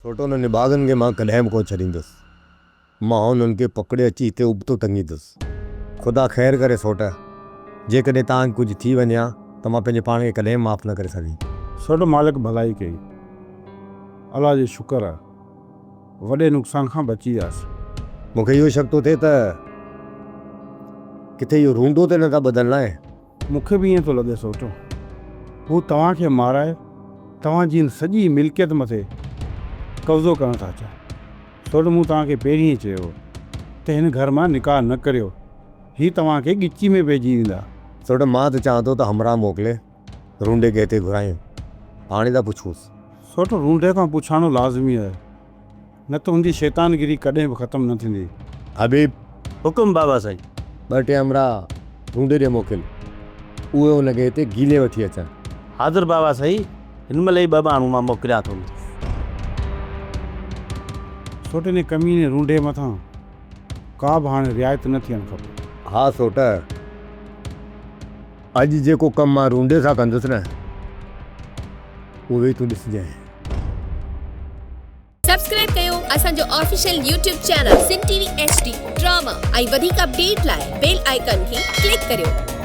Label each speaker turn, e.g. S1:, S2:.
S1: छोटो न निभागन के मां कॾहिं को छॾींदुसि। मां उन्हनि खे पकड़े अची हिते उबतो टंगींदुसि। ख़ुदा ख़ैर करे सोट, जेकॾहिं तव्हांखे कुझु थी वञे हा त मां पंहिंजे पाण खे कॾहिं माफ़ न करे सघी।
S2: सोट मालिक भलाई कई, अलाह जो शुक्र आहे, वॾे नुक़सान खां बची वियासीं।
S1: मूंखे इहो शक थो थिए त किथे इहो रूंडो ते नथा ॿधल आहे।
S2: मूंखे बि ईअं थो लॻे सोट, हू तव्हांखे माराए तव्हांजी सॼी मिल्कियत मथे कब्ज़ो करणु था चाहिनि। सोट मूं तव्हांखे पहिरीं चयो त हिन घर मां निकाह न करियो, हीअ तव्हांखे ॻिची में पइजी वेंदा।
S1: सोट मां त चाहियां थो त हमरा मोकिले रूंडे खे हिते घुरायूं, हाणे था पुछूंसि।
S2: सोट रूंडे खां पुछाणो लाज़मी आहे, न त हुनजी शैतानगिरी कॾहिं बि ख़तमु न थींदी।
S1: हबीब,
S3: हुकुम बाबा साईं।
S1: 2 टे हमरा रूंडे ॾे मोकिल, उहे हुनखे हिते गीले वठी अचनि।
S3: हाज़िर बाबा साईं, हिन महिल ई 2 माण्हू मां मोकिलिया थो।
S2: सोट इन कमीने रूंडे मथां का बि हाणे रिआयत न थियणु खपे।
S1: हा सोट, अॼु जेको कमु मां रूंडे सां कंदुसि न, उहे तूं ॾिसजांइ।
S4: सब्सक्राइब कयो असांजो official YouTube channel Sindh TV HD drama ऐं वधीक अपडेट लाइ बेल आइकन खे क्लिक करियो।